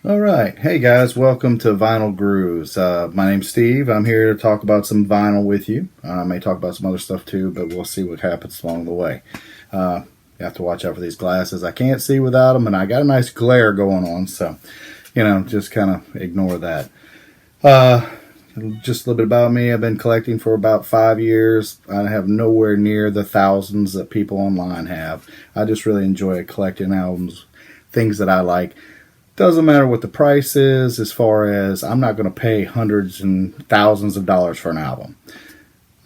All right. Hey guys, welcome to Vinyl Grooves. My name's Steve. I'm here to talk about some vinyl with you. I may talk about some other stuff too, but we'll see what happens along the way. You have to watch out for these glasses. I can't see without them, and I got a nice glare going on, so, just kind of ignore that. Just a little bit about me. I've been collecting for about 5 years. I have nowhere near the thousands that people online have. I just really enjoy collecting albums, things that I like. Doesn't matter what the price is, as far as I'm not going to pay hundreds and thousands of dollars for an album.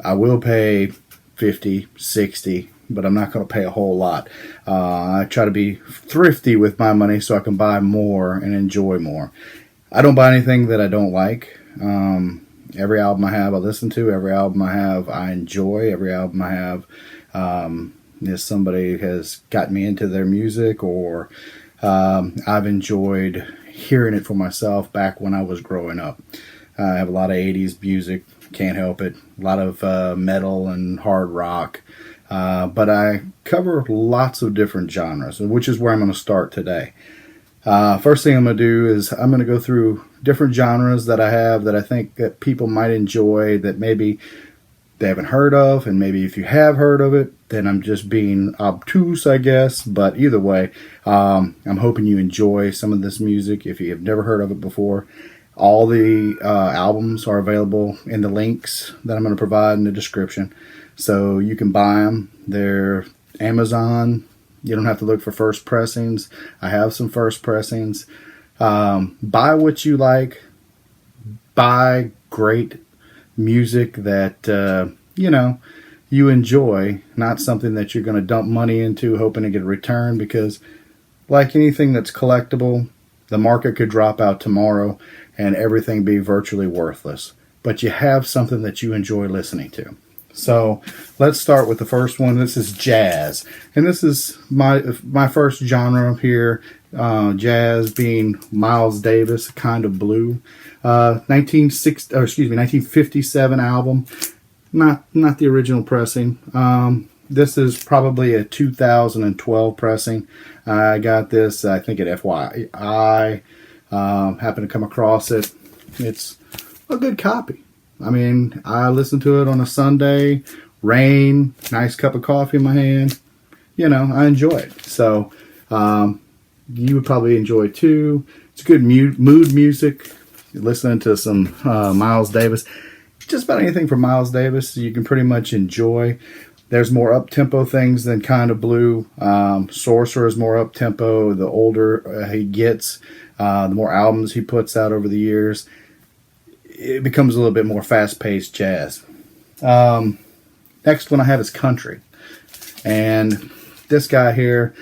I will pay 50, 60, but I'm not going to pay a whole lot. I try to be thrifty with my money so I can buy more and enjoy more. I don't buy anything that I don't like. Every album I have I listen to, every album I have I enjoy, every album I have if somebody has got me into their music, or I've enjoyed hearing it for myself back when I was growing up. I have a lot of 80s music, can't help it. A lot of metal and hard rock. But I cover lots of different genres, which is where I'm going to start today. First thing I'm going to do is I'm going to go through different genres that I have that I think that people might enjoy, that maybe they haven't heard of, and maybe if you have heard of it, then I'm just being obtuse, I guess. But either way, I'm hoping you enjoy some of this music if you have never heard of it before. All the albums are available in the links that I'm going to provide in the description, so you can buy them. They're Amazon. You don't have to look for first pressings. I have some first pressings. Buy what you like. Buy great music that you enjoy, not something that you're going to dump money into hoping to get a return, because like anything that's collectible, the market could drop out tomorrow and everything be virtually worthless. But you have something that you enjoy listening to. So let's start with the first one. This is jazz, and this is my first genre here. Jazz being Miles Davis, Kind of Blue, 1957 album. Not the original pressing. This is probably a 2012 pressing. I got this, I think, at FYI. Happened to come across it. It's a good copy. I mean, I listened to it on a Sunday, rain, nice cup of coffee in my hand. I enjoy it. So you would probably enjoy it too. It's good mood music. You're listening to some Miles Davis. Just about anything from Miles Davis you can pretty much enjoy. There's more up-tempo things than Kind of Blue. Sorcerer is more up-tempo. The older he gets, the more albums he puts out over the years, it becomes a little bit more fast-paced jazz. Next one I have is country. And this guy here,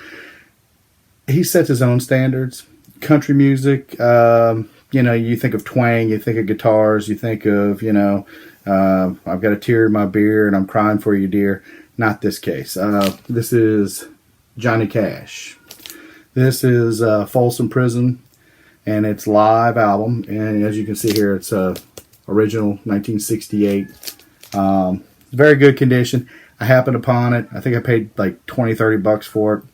he sets his own standards. Country music, you think of twang, you think of guitars, you think of, I've got a tear in my beer and I'm crying for you, dear. Not this case. This is Johnny Cash. This is Folsom Prison, and it's live album. And as you can see here, it's original 1968. Very good condition. I happened upon it. I think I paid like $20-30 for it.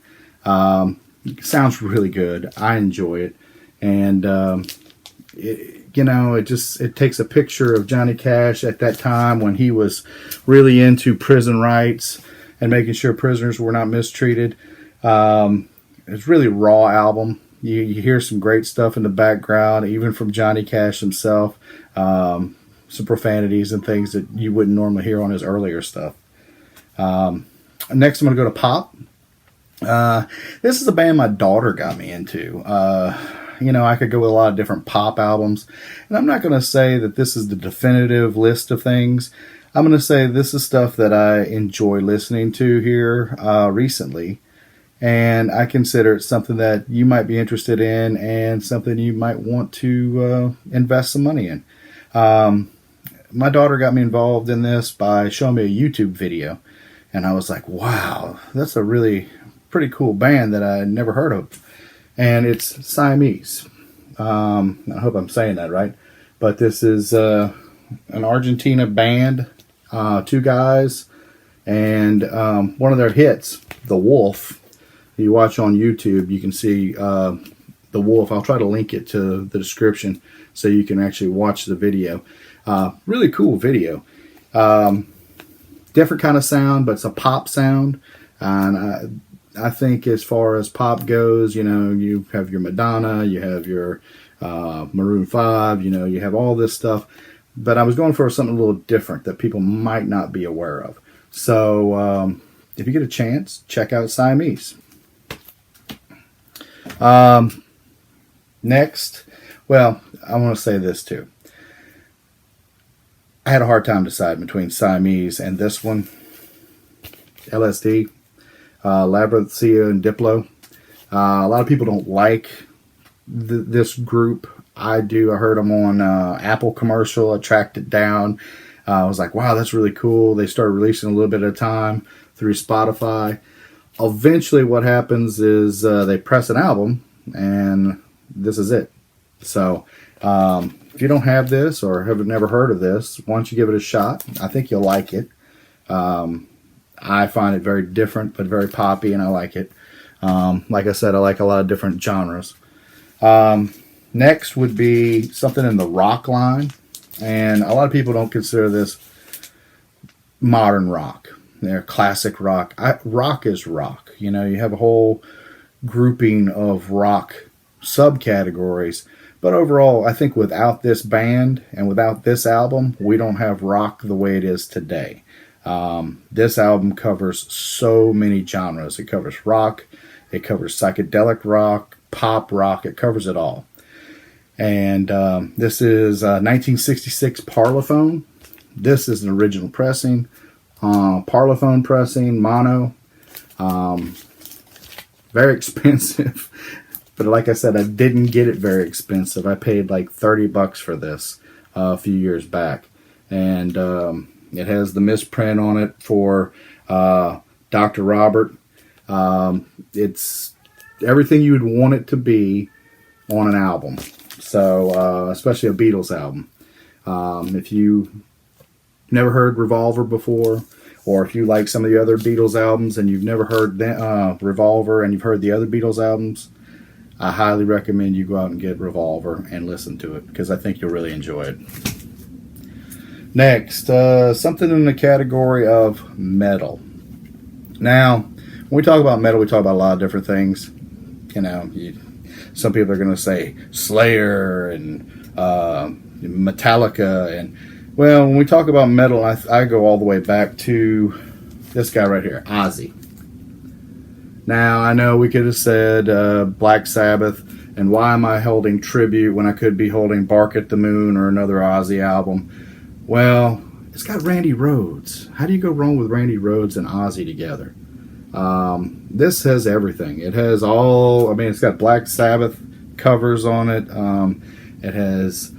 Sounds really good. I enjoy it. And it takes a picture of Johnny Cash at that time when he was really into prison rights and making sure prisoners were not mistreated. It's really raw album. You hear some great stuff in the background, even from Johnny Cash himself. Some profanities and things that you wouldn't normally hear on his earlier stuff. Next, I'm going to go to pop. This is a band my daughter got me into. I could go with a lot of different pop albums, and I'm not going to say that this is the definitive list of things. I'm going to say this is stuff that I enjoy listening to here recently, and I consider it something that you might be interested in and something you might want to invest some money in. My daughter got me involved in this by showing me a YouTube video, and I was like, wow, that's a really pretty cool band that I had never heard of. And it's Siamese. I hope I'm saying that right. But this is an Argentina band, two guys, and one of their hits, The Wolf. You watch on YouTube, you can see The Wolf. I'll try to link it to the description so you can actually watch the video. Really cool video. Different kind of sound, but it's a pop sound. And I think as far as pop goes, you have your Madonna, you have your Maroon 5, you have all this stuff. But I was going for something a little different that people might not be aware of. So if you get a chance, check out Siamese. Next, well, I want to say this too. I had a hard time deciding between Siamese and this one, LSD, Labyrinth, and Diplo. A lot of people don't like this group. I do. I heard them on Apple commercial. I tracked it down. I was like, wow, that's really cool. They started releasing a little bit at a time through Spotify. Eventually what happens is they press an album, and this is it. So if you don't have this or have never heard of this, why don't you give it a shot? I think you'll like it. I find it very different, but very poppy, and I like it. Like I said, I like a lot of different genres. Next would be something in the rock line. And a lot of people don't consider this modern rock. They're classic rock. Rock is rock. You have a whole grouping of rock subcategories. But overall, I think without this band and without this album, we don't have rock the way it is today. This album covers so many genres. It covers rock. It covers psychedelic rock, pop rock. It covers it all. And this is 1966 Parlophone. This is an original pressing. Parlophone pressing, mono. Very expensive. But like I said, I didn't get it very expensive. I paid like $30 for this a few years back. And it has the misprint on it for Dr. Robert. It's everything you would want it to be on an album. So, especially a Beatles album. If you never heard Revolver before, or if you like some of the other Beatles albums and you've never heard Revolver and you've heard the other Beatles albums, I highly recommend you go out and get Revolver and listen to it, because I think you'll really enjoy it. Next, something in the category of metal. Now, when we talk about metal, we talk about a lot of different things. Some people are going to say Slayer and Metallica. And, well, when we talk about metal, I go all the way back to this guy right here, Ozzy. Now, I know we could have said Black Sabbath, and why am I holding tribute when I could be holding Bark at the Moon or another Ozzy album? Well, it's got Randy Rhoads. How do you go wrong with Randy Rhoads and Ozzy together? This has everything. It has it's got Black Sabbath covers on it. It has,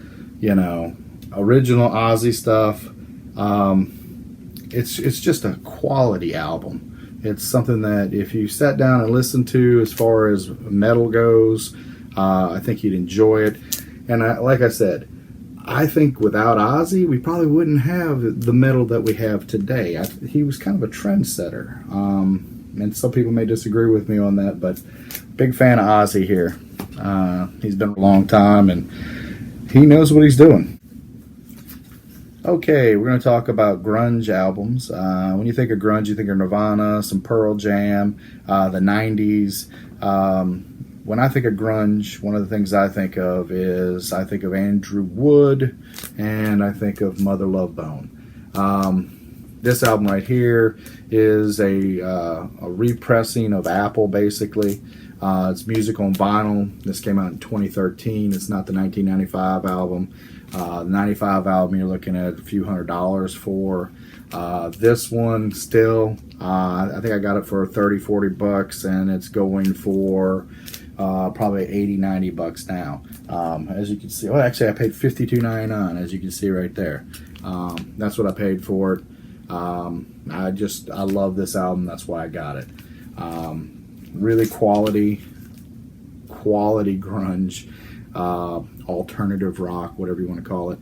original Ozzy stuff. It's just a quality album. It's something that if you sat down and listened to as far as metal goes, I think you'd enjoy it. And like I said, I think without Ozzy, we probably wouldn't have the metal that we have today. He was kind of a trendsetter. And some people may disagree with me on that, but big fan of Ozzy here. He's been a long time, and he knows what he's doing. Okay, we're going to talk about grunge albums. When you think of grunge, you think of Nirvana, some Pearl Jam, the 90s. When I think of grunge, one of the things I think of is I think of Andrew Wood, and I think of Mother Love Bone. This album right here is a repressing of Apple, basically. It's music on vinyl. This came out in 2013. It's not the 1995 album. The 95 album you're looking at a few $100s for. This one still, I think I got it for $30-40, and it's going for probably $80-90 now. As you can see, well, actually I paid $52.99, as you can see right there. That's what I paid for it. I love this album. That's why I got it. Really quality grunge, alternative rock, whatever you want to call it.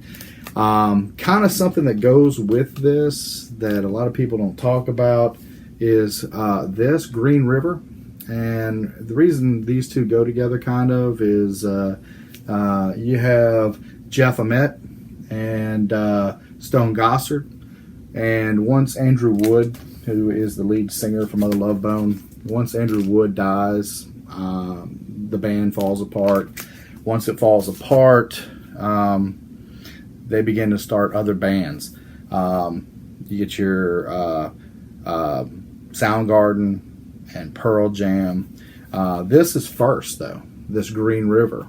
Kind of something that goes with this that a lot of people don't talk about is this Green River. And the reason these two go together kind of is you have Jeff Ament and Stone Gossard. And once Andrew Wood, who is the lead singer from Mother Love Bone, once Andrew Wood dies, the band falls apart. Once it falls apart, they begin to start other bands. You get your Soundgarden and Pearl Jam. This is first, though. This Green River.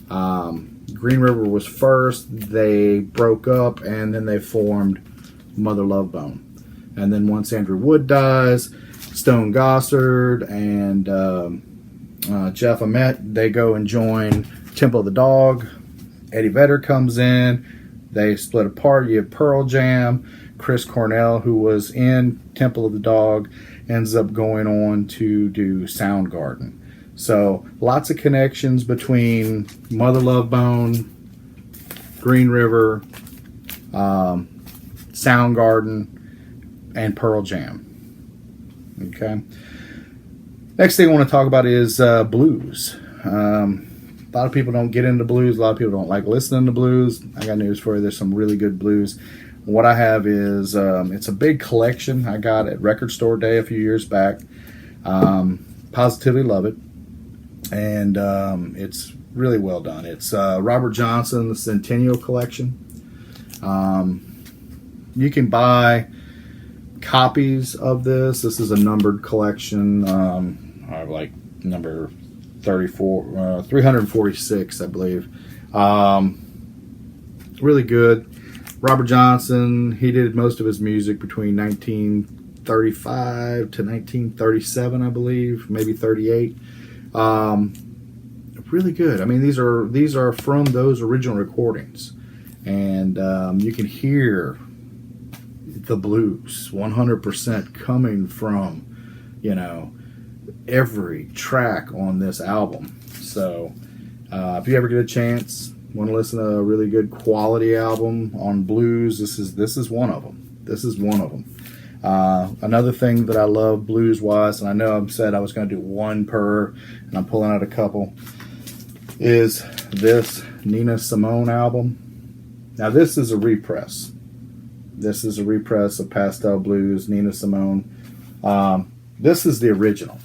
Green River was first. They broke up, and then they formed Mother Love Bone. And then once Andrew Wood dies, Stone Gossard and Jeff Ament, they go and join Temple of the Dog. Eddie Vedder comes in. They split apart. You have Pearl Jam. Chris Cornell, who was in Temple of the Dog, ends up going on to do Soundgarden. So lots of connections between Mother Love Bone, Green River, Soundgarden, and Pearl Jam. Okay. Next thing I want to talk about is blues. A lot of people don't get into blues. A lot of people don't like listening to blues. I got news for you. There's some really good blues. What I have is, it's a big collection I got at Record Store Day a few years back. Positively love it. And it's really well done. It's Robert Johnson, the Centennial Collection. You can buy copies of this. This is a numbered collection. I have like number 346, I believe. Really good. Robert Johnson, he did most of his music between 1935 to 1937, I believe, maybe 38. Really good. I mean, these are from those original recordings, and you can hear the blues 100% coming from, every track on this album. So if you ever get a chance, want to listen to a really good quality album on blues, this is one of them. This is one of them. Another thing that I love blues wise, and I know I've said I was going to do one per, and I'm pulling out a couple, is this Nina Simone album. Now this is a repress. This is a repress of Pastel Blues, Nina Simone. This is the original.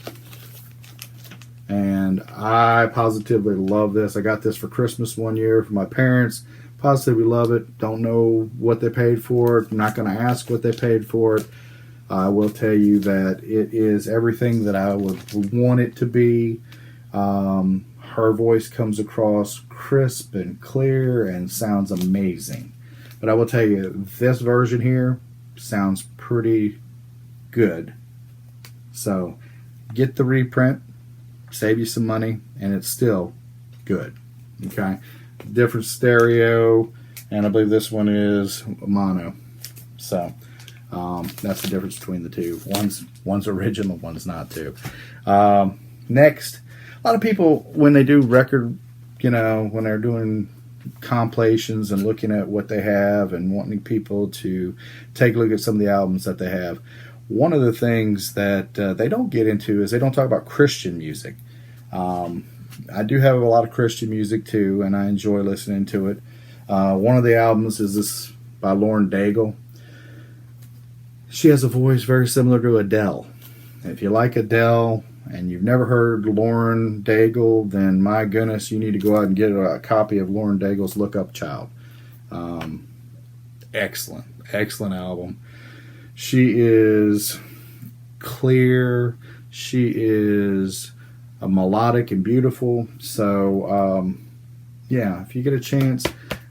And I positively love this. I got this for Christmas one year from my parents. Positively love it. Don't know what they paid for it. I'm not going to ask what they paid for it. I will tell you that it is everything that I would want it to be. Her voice comes across crisp and clear and sounds amazing. But I will tell you, this version here sounds pretty good. So get the reprint, save you some money, and it's still good. Okay, different stereo, and I believe this one is mono. So that's the difference between the two. One's original, one's not too. Next, a lot of people, when they do record, when they're doing compilations and looking at what they have and wanting people to take a look at some of the albums that they have, one of the things that they don't get into is they don't talk about Christian music. I do have a lot of Christian music too, and I enjoy listening to it. One of the albums is this by Lorne Daigle. She has a voice very similar to Adele. If you like Adele and you've never heard Lorne Daigle, then my goodness, you need to go out and get a copy of Lorne Daigle's Look Up Child. Excellent album. She is clear. She is melodic and beautiful. So, if you get a chance,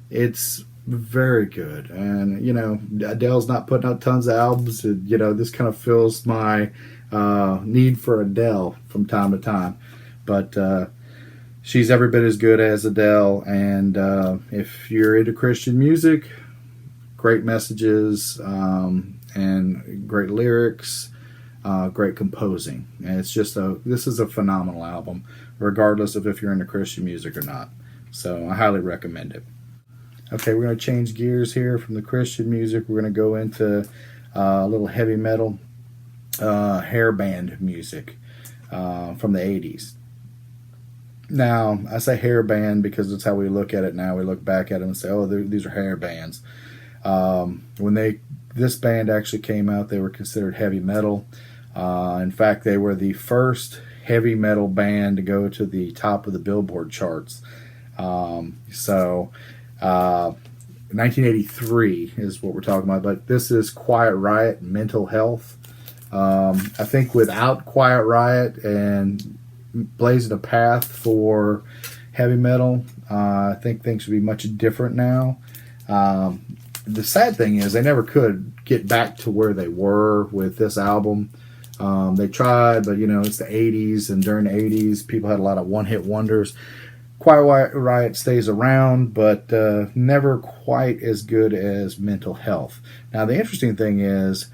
it's very good. And, Adele's not putting out tons of albums. This kind of fills my need for Adele from time to time. But she's every bit as good as Adele. And if you're into Christian music, great messages, and great lyrics, great composing. And this is a phenomenal album, regardless of if you're into Christian music or not. So I highly recommend it. Okay, we're going to change gears here from the Christian music. We're going to go into a little heavy metal hair band music. from the 80s. Now, I say hair band because it's how we look at it now. We look back at them and say, oh, these are hair bands. When this band actually came out, they were considered heavy metal. In fact, they were the first heavy metal band to go to the top of the Billboard charts. 1983 is what we're talking about, but this is Quiet Riot, Mental Health. I think without Quiet Riot and blazing a path for heavy metal, I think things would be much different now. The sad thing is they never could get back to where they were with this album. They tried, but it's the 80s, and during the 80s, people had a lot of one-hit wonders. Quiet Riot stays around, but never quite as good as Mental Health. Now, the interesting thing is,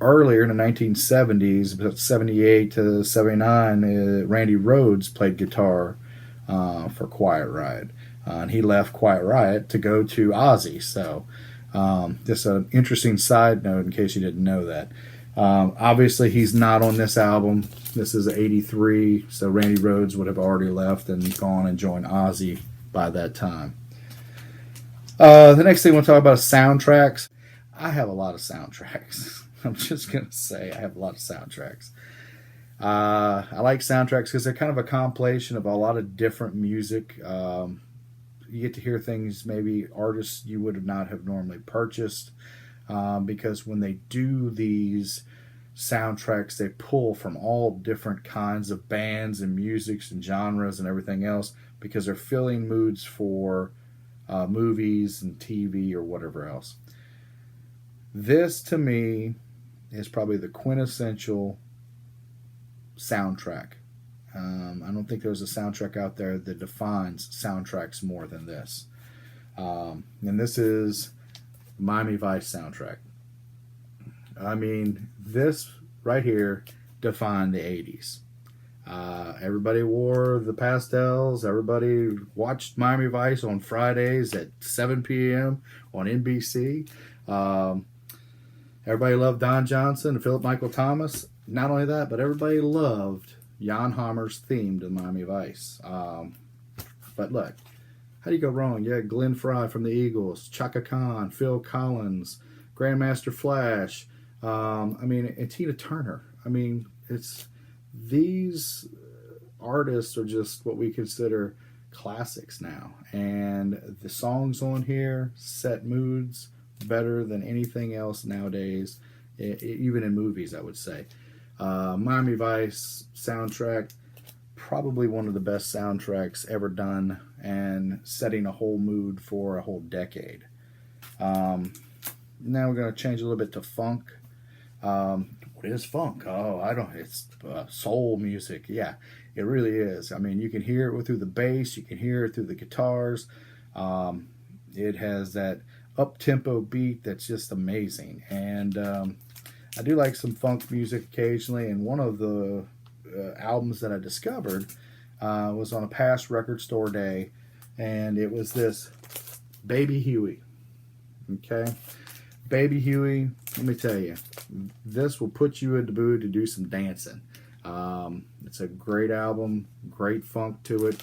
earlier in the 1970s, about 78 to 79, Randy Rhoads played guitar for Quiet Riot. And he left Quiet Riot to go to Ozzy. So, just an interesting side note in case you didn't know that. Obviously, he's not on this album. This is 83, so Randy Rhoads would have already left and gone and joined Ozzy by that time. The next thing we'll talk about is soundtracks. I have a lot of soundtracks. I'm just going to say I have a lot of soundtracks. I like soundtracks because they're kind of a compilation of a lot of different music. You get to hear things, maybe artists you would not have normally purchased. Because when they do these soundtracks, they pull from all different kinds of bands and musics and genres and everything else, because they're filling moods for movies and TV or whatever else. This, to me, is probably the quintessential soundtrack. I don't think there's a soundtrack out there that defines soundtracks more than this. And this is Miami Vice soundtrack. I mean, this right here defined the 80s. Everybody wore the pastels. Everybody watched Miami Vice on Fridays at 7 p.m. on NBC. Everybody loved Don Johnson and Philip Michael Thomas. Not only that, but everybody loved Jan Hammer's theme to Miami Vice. But look, how do you go wrong? You had Glenn Frey from the Eagles, Chaka Khan, Phil Collins, Grandmaster Flash, and Tina Turner. I mean, these artists are just what we consider classics now. And the songs on here set moods better than anything else nowadays, even in movies, I would say. Miami Vice soundtrack, probably one of the best soundtracks ever done, and setting a whole mood for a whole decade. Now we're going to change a little bit to funk. What is funk? It's soul music. Yeah, it really is. I mean, you can hear it through the bass, you can hear it through the guitars. It has that up-tempo beat that's just amazing. And I do like some funk music occasionally, and one of the albums that I discovered was on a past record store day, and it was this Baby Huey. Okay, Baby Huey, let me tell you, this will put you in the mood to do some dancing. It's a great album, great funk to it.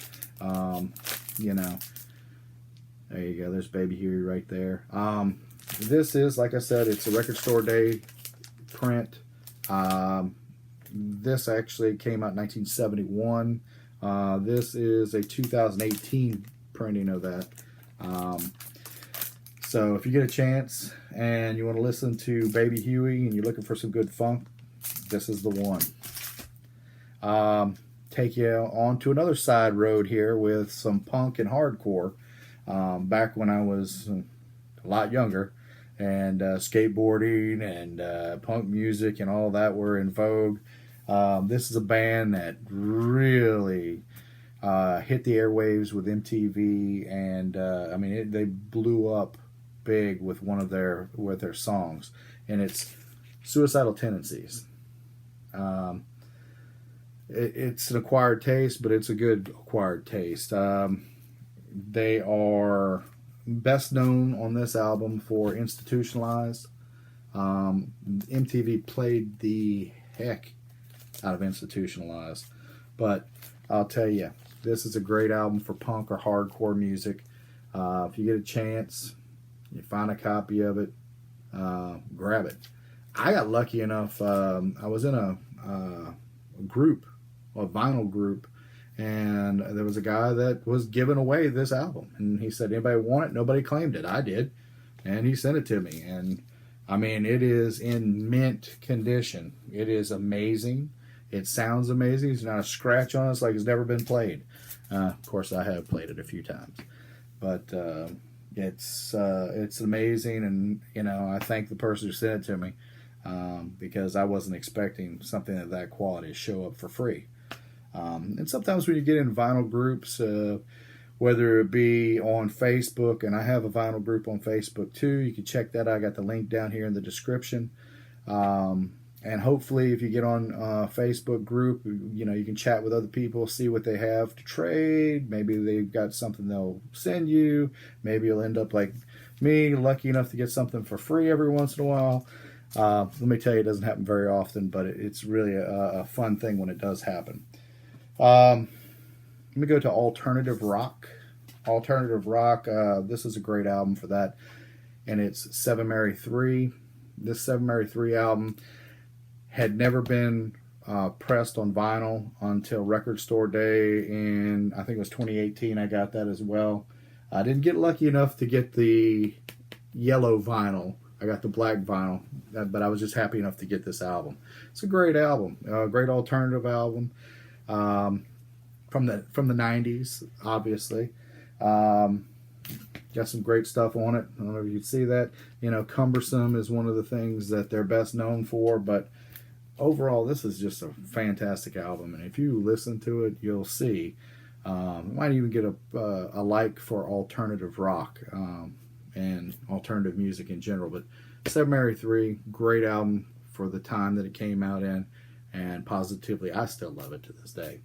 There you go, there's Baby Huey right there. This is, like I said, it's a record store day print. This actually came out in 1971. This is a 2018 printing of that. So if you get a chance and you want to listen to Baby Huey and you're looking for some good funk, this is the one. Take you on to another side road here with some punk and hardcore. Back when I was a lot younger, and skateboarding and punk music and all that were in vogue. This is a band that really hit the airwaves with MTV, and they blew up big with one of their songs, and it's Suicidal Tendencies. It's an acquired taste, but it's a good acquired taste. They are best known on this album for Institutionalized. MTV played the heck out of Institutionalized. But I'll tell you, this is a great album for punk or hardcore music. If you get a chance, you find a copy of it, grab it. I got lucky enough. I was in a group, a vinyl group, and there was a guy that was giving away this album. And he said, anybody want it? Nobody claimed it. I did. And he sent it to me. And I mean, it is in mint condition. It is amazing. It sounds amazing. There's not a scratch on it. It's like it's never been played. Of course, I have played it a few times. But it's amazing. And, you know, I thank the person who sent it to me because I wasn't expecting something of that quality to show up for free. And sometimes when you get in vinyl groups, whether it be on Facebook, and I have a vinyl group on Facebook too. You can check that out. I got the link down here in the description. And hopefully if you get on a Facebook group, you know, you can chat with other people, see what they have to trade. Maybe they've got something they'll send you. Maybe you'll end up like me, lucky enough to get something for free every once in a while. Let me tell you, it doesn't happen very often, but it's really a fun thing when it does happen. Let me go to alternative rock. Alternative rock, this is a great album for that. And it's Seven Mary 3. This Seven Mary 3 album had never been pressed on vinyl until Record Store Day in, I think it was 2018. I got that as well. I didn't get lucky enough to get the yellow vinyl. I got the black vinyl, but I was just happy enough to get this album. It's a great album, a great alternative album. From the 90s, obviously. Got some great stuff on it. I don't know if you can see that. You know, Cumbersome is one of the things that they're best known for, but overall, this is just a fantastic album. And if you listen to it, you'll see. Might even get a like for alternative rock and alternative music in general. But Seven Mary 3, great album for the time that it came out in, and positively, I still love it to this day.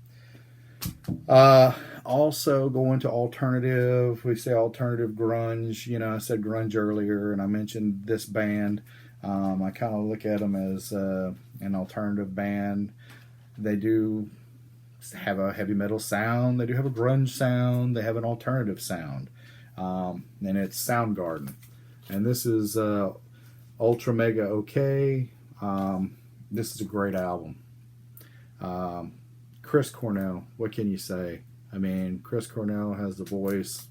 Also going to alternative, we say alternative grunge. You know, I said grunge earlier, and I mentioned this band. I kind of look at them as an alternative band. They do have a heavy metal sound. They do have a grunge sound. They have an alternative sound, and it's Soundgarden. And this is Ultra Mega OK. This is a great album. Chris Cornell, what can you say? I mean, Chris Cornell has the voice.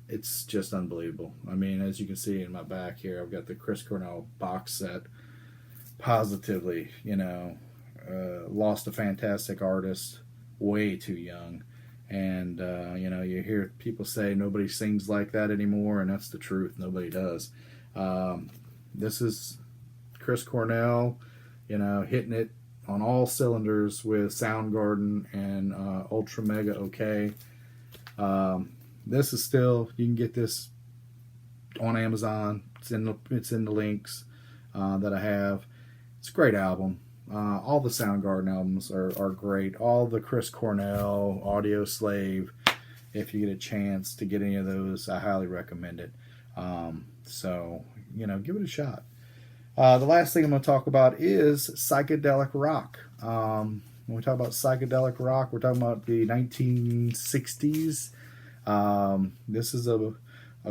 It's just unbelievable. I mean, as you can see in my back here, I've got the Chris Cornell box set. Positively, you know, lost a fantastic artist way too young. And, you know, you hear people say nobody sings like that anymore, and that's the truth. Nobody does. This is Chris Cornell, you know, hitting it on all cylinders with Soundgarden and Ultra Mega OK. This is still, you can get this on Amazon. It's in the links that I have. It's a great album. All the Soundgarden albums are great. All the Chris Cornell, Audio Slave, if you get a chance to get any of those, I highly recommend it. So, you know, give it a shot. The last thing I'm going to talk about is psychedelic rock. When we talk about psychedelic rock, we're talking about the 1960s. This is a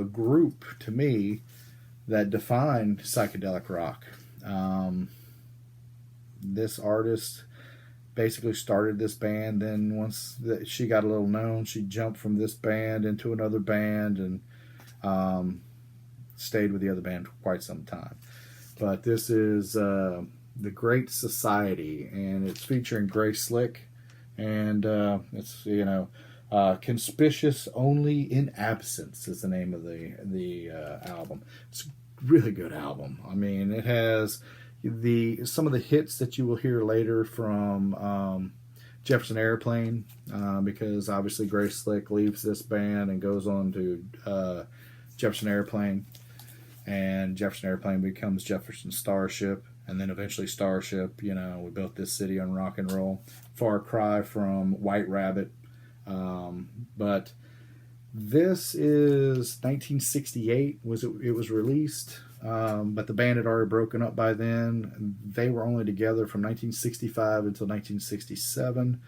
group, to me, that defined psychedelic rock. This artist basically started this band, and once she got a little known, she jumped from this band into another band and stayed with the other band for quite some time. But this is The Great Society, and it's featuring Grace Slick, and it's, you know, Conspicuous Only in Absence is the name of the album. It's a really good album. I mean, it has some of the hits that you will hear later from Jefferson Airplane, because obviously Grace Slick leaves this band and goes on to Jefferson Airplane. And Jefferson Airplane becomes Jefferson Starship, and then eventually Starship. You know, we built this city on rock and roll. Far cry from White Rabbit. But this is 1968. It was released, but the band had already broken up by then. They were only together from 1965 until 1967.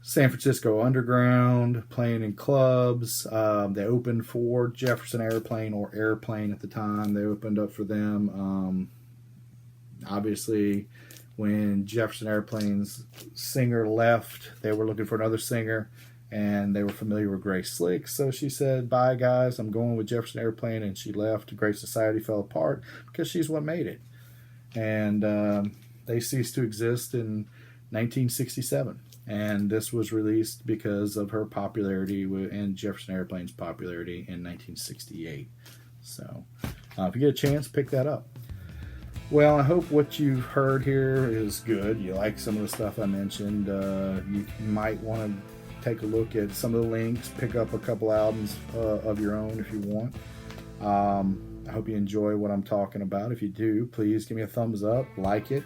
San Francisco Underground, playing in clubs. They opened for Jefferson Airplane, or Airplane at the time. They opened up for them. Obviously, when Jefferson Airplane's singer left, they were looking for another singer, and they were familiar with Grace Slick. So she said, "Bye, guys. I'm going with Jefferson Airplane," and she left. Great Society fell apart because she's what made it. And they ceased to exist in 1967. And this was released because of her popularity and Jefferson Airplane's popularity in 1968. So if you get a chance, pick that up. Well, I hope what you've heard here is good. You like some of the stuff I mentioned. You might want to take a look at some of the links, pick up a couple albums of your own if you want. I hope you enjoy what I'm talking about. If you do, please give me a thumbs up, like it,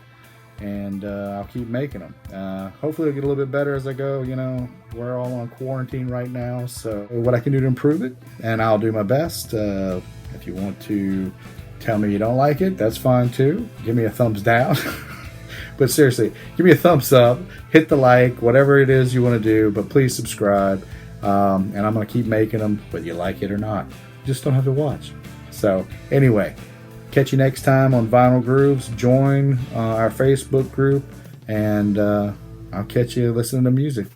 and I'll keep making them. Hopefully it'll get a little bit better as I go. You know, we're all on quarantine right now, so what I can do to improve it, and I'll do my best. If you want to tell me you don't like it, that's fine too. Give me a thumbs down. But seriously, give me a thumbs up, hit the like, whatever it is you want to do, but please subscribe. And I'm going to keep making them, whether you like it or not. You just don't have to watch. So anyway, catch you next time on Vinyl Grooves. Join our Facebook group, and I'll catch you listening to music.